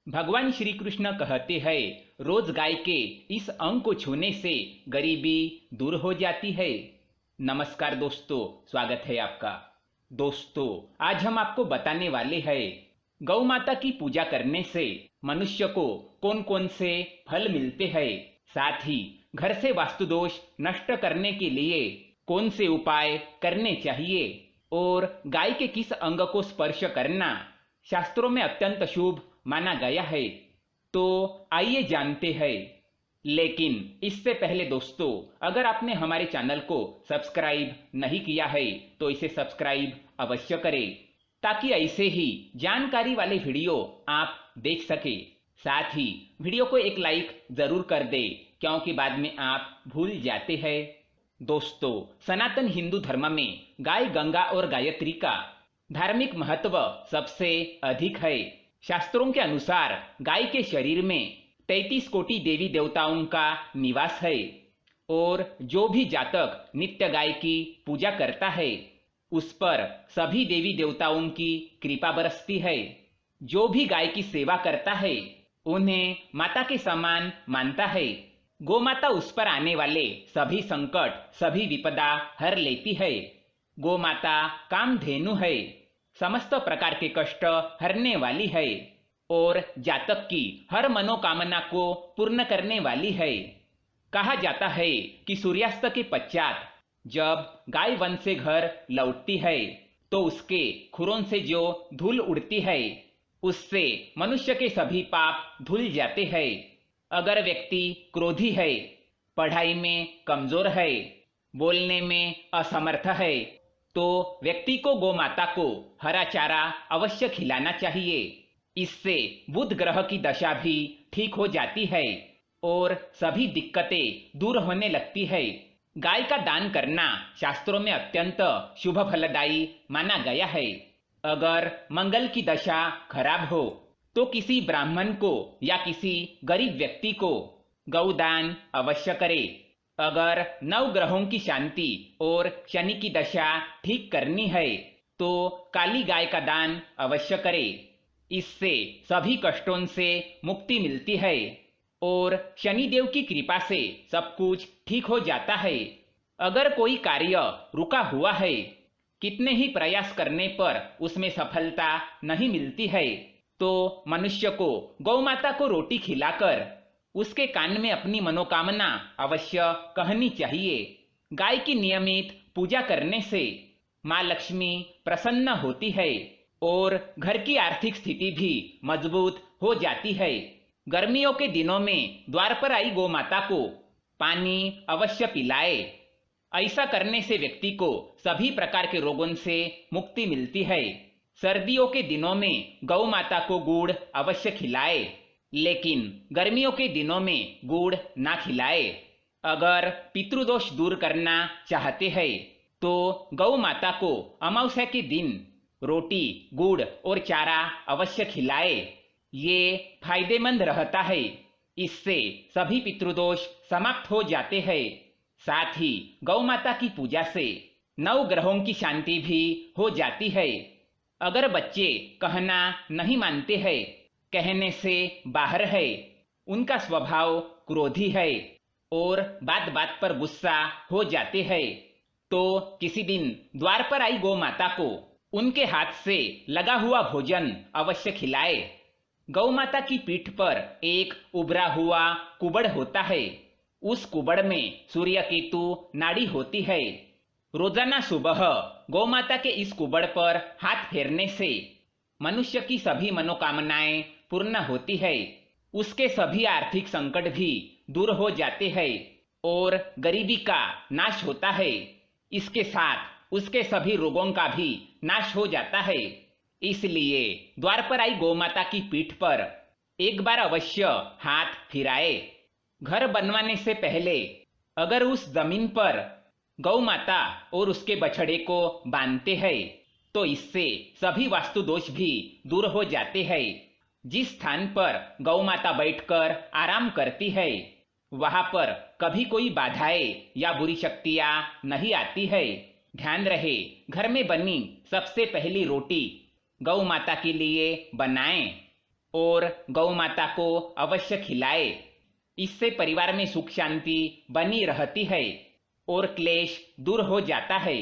भगवान श्री कृष्ण कहते हैं, रोज गाय के इस अंग को छूने से गरीबी दूर हो जाती है। नमस्कार दोस्तों, स्वागत है आपका। दोस्तों, आज हम आपको बताने वाले हैं गौ माता की पूजा करने से मनुष्य को कौन कौन से फल मिलते हैं, साथ ही घर से वास्तु दोष नष्ट करने के लिए कौन से उपाय करने चाहिए और गाय के किस अंग को स्पर्श करना शास्त्रों में अत्यंत शुभ माना गया है। तो आइए जानते हैं। लेकिन इससे पहले दोस्तों, अगर आपने हमारे चैनल को सब्सक्राइब नहीं किया है तो इसे सब्सक्राइब अवश्य करें, ताकि ऐसे ही जानकारी वाले वीडियो आप देख सके। साथ ही वीडियो को एक लाइक जरूर कर दे, क्योंकि बाद में आप भूल जाते हैं। दोस्तों, सनातन हिंदू धर्म में गाय गंगा और गायत्री का धार्मिक महत्व सबसे अधिक है। शास्त्रों के अनुसार गाय के शरीर में 33 कोटि देवी देवताओं का निवास है और जो भी जातक नित्य गाय की पूजा करता है उस पर सभी देवी देवताओं की कृपा बरसती है। जो भी गाय की सेवा करता है उन्हें माता के समान मानता है। गौ माता उस पर आने वाले सभी संकट, सभी विपदा हर लेती है। गौ माता कामधेनु है, समस्त प्रकार के कष्ट हरने वाली है और जातक की हर मनोकामना को पूर्ण करने वाली है। कहा जाता है कि सूर्यास्त के पश्चात जब गाय वन से घर लौटती है तो उसके खुरों से जो धूल उड़ती है उससे मनुष्य के सभी पाप धुल जाते हैं। अगर व्यक्ति क्रोधी है, पढ़ाई में कमजोर है, बोलने में असमर्थ है, तो व्यक्ति को गौ माता को हरा चारा अवश्य खिलाना चाहिए। इससे बुध ग्रह की दशा भी ठीक हो जाती है और सभी दिक्कतें दूर होने लगती है। गाय का दान करना शास्त्रों में अत्यंत शुभ फलदायी माना गया है। अगर मंगल की दशा खराब हो तो किसी ब्राह्मण को या किसी गरीब व्यक्ति को गौदान अवश्य करे। अगर नवग्रहों की शांति और शनि की दशा ठीक करनी है तो काली गाय का दान अवश्य करे। इससे सभी कष्टों से मुक्ति मिलती है और शनिदेव की कृपा से सब कुछ ठीक हो जाता है। अगर कोई कार्य रुका हुआ है, कितने ही प्रयास करने पर उसमें सफलता नहीं मिलती है, तो मनुष्य को गौ माता को रोटी खिलाकर उसके कान में अपनी मनोकामना अवश्य कहनी चाहिए। गाय की नियमित पूजा करने से माँ लक्ष्मी प्रसन्न होती है और घर की आर्थिक स्थिति भी मजबूत हो जाती है। गर्मियों के दिनों में द्वार पर आई गौ माता को पानी अवश्य पिलाए। ऐसा करने से व्यक्ति को सभी प्रकार के रोगों से मुक्ति मिलती है। सर्दियों के दिनों में गौ माता को गुड़ अवश्य खिलाए, लेकिन गर्मियों के दिनों में गुड़ ना खिलाए। अगर पितृदोष दूर करना चाहते हैं तो गौ माता को अमावस्या के दिन रोटी, गुड़ और चारा अवश्य खिलाए। ये फायदेमंद रहता है। इससे सभी पितृदोष समाप्त हो जाते हैं। साथ ही गौ माता की पूजा से नवग्रहों की शांति भी हो जाती है। अगर बच्चे कहना नहीं मानते हैं, कहने से बाहर है, उनका स्वभाव क्रोधी है और बात बात पर गुस्सा हो जाते हैं, तो किसी दिन द्वार पर आई गौ माता को उनके हाथ से लगा हुआ भोजन अवश्य खिलाए। गौ माता की पीठ पर एक उभरा हुआ कुबड़ होता है। उस कुबड़ में सूर्य केतु नाड़ी होती है। रोजाना सुबह गौ माता के इस कुबड़ पर हाथ फेरने से मनुष्य की सभी मनोकामनाएं पूर्ण होती है। उसके सभी आर्थिक संकट भी दूर हो जाते हैं और गरीबी का नाश होता है। इसके साथ उसके सभी रोगों का भी नाश हो जाता है। इसलिए द्वार पर आई गौ माता की पीठ पर एक बार अवश्य हाथ फिराए। घर बनवाने से पहले अगर उस जमीन पर गौ माता और उसके बछड़े को बांधते हैं तो इससे सभी वास्तु दोष भी दूर हो जाते हैं। जिस स्थान पर गौ माता बैठकर आराम करती है वहां पर कभी कोई बाधाएं या बुरी शक्तियां नहीं आती है। ध्यान रहे, घर में बनी सबसे पहली रोटी गौ माता के लिए बनाएं और गौ माता को अवश्य खिलाए। इससे परिवार में सुख शांति बनी रहती है और क्लेश दूर हो जाता है।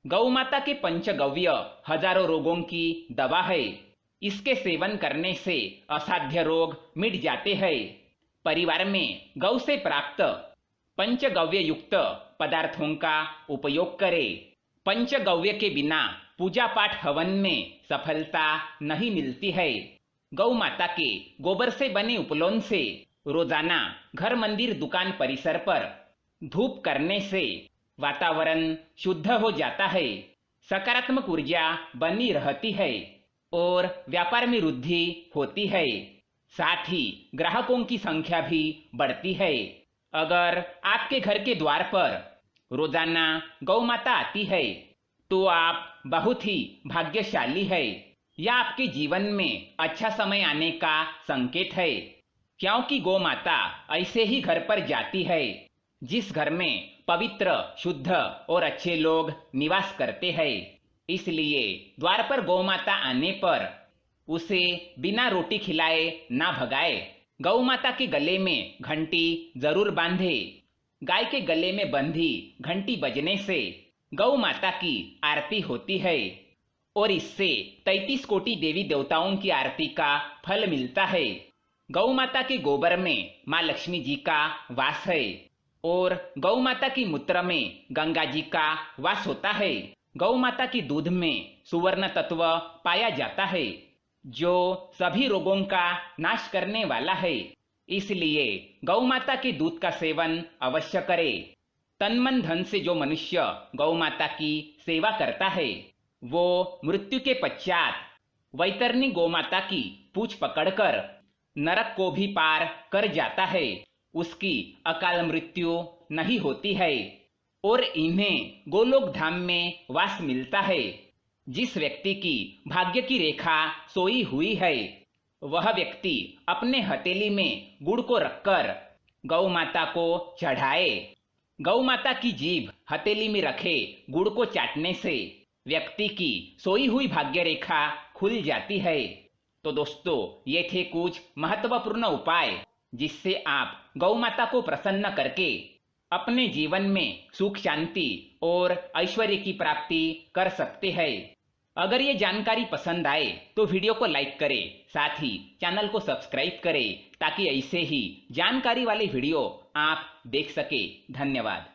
गौ माता के पंचगव्य हजारों रोगों की दवा है। इसके सेवन करने से असाध्य रोग मिट जाते हैं। परिवार में गौ से प्राप्त पंचगव्य युक्त पदार्थों का उपयोग करें। पंचगव्य के बिना पूजा पाठ हवन में सफलता नहीं मिलती है। गौ माता के गोबर से बने उपलोन से रोजाना घर मंदिर दुकान परिसर पर धूप करने से वातावरण शुद्ध हो जाता है, सकारात्मक ऊर्जा बनी रहती है और व्यापार में वृद्धि होती है। साथ ही ग्राहकों की संख्या भी बढ़ती है। अगर आपके घर के द्वार पर रोजाना गौ माता आती है तो आप बहुत ही भाग्यशाली है। यह आपके जीवन में अच्छा समय आने का संकेत है, क्योंकि गौ माता ऐसे ही घर पर जाती है जिस घर में पवित्र, शुद्ध और अच्छे लोग निवास करते हैं। इसलिए द्वार पर गौ माता आने पर उसे बिना रोटी खिलाए ना भगाए। गौ माता के गले में घंटी जरूर बांधे। गाय के गले में बंधी घंटी बजने से गौ माता की आरती होती है और इससे 33 कोटि देवी देवताओं की आरती का फल मिलता है। गौ माता के गोबर में माँ लक्ष्मी जी का वास है और गौ माता की मूत्र में गंगा जी का वास होता है। गौ माता की दूध में सुवर्ण तत्व पाया जाता है जो सभी रोगों का नाश करने वाला है। इसलिए गौ माता के दूध का सेवन अवश्य करे। तन मन धन से जो मनुष्य गौ माता की सेवा करता है वो मृत्यु के पश्चात वैतरणी गौ माता की पूंछ पकड़कर नरक को भी पार कर जाता है। उसकी अकाल मृत्यु नहीं होती है और इन्हें गोलोक धाम में वास मिलता है। जिस व्यक्ति की भाग्य की रेखा सोई हुई है वह व्यक्ति अपने हथेली में गुड़ को रखकर गौ माता को चढ़ाए। गौ माता की जीभ हथेली में रखे गुड़ को चाटने से व्यक्ति की सोई हुई भाग्य रेखा खुल जाती है। तो दोस्तों, ये थे कुछ महत्वपूर्ण उपाय जिससे आप गौ माता को प्रसन्न करके अपने जीवन में सुख शांति और ऐश्वर्य की प्राप्ति कर सकते हैं। अगर ये जानकारी पसंद आए तो वीडियो को लाइक करें, साथ ही चैनल को सब्सक्राइब करें ताकि ऐसे ही जानकारी वाले वीडियो आप देख सके। धन्यवाद।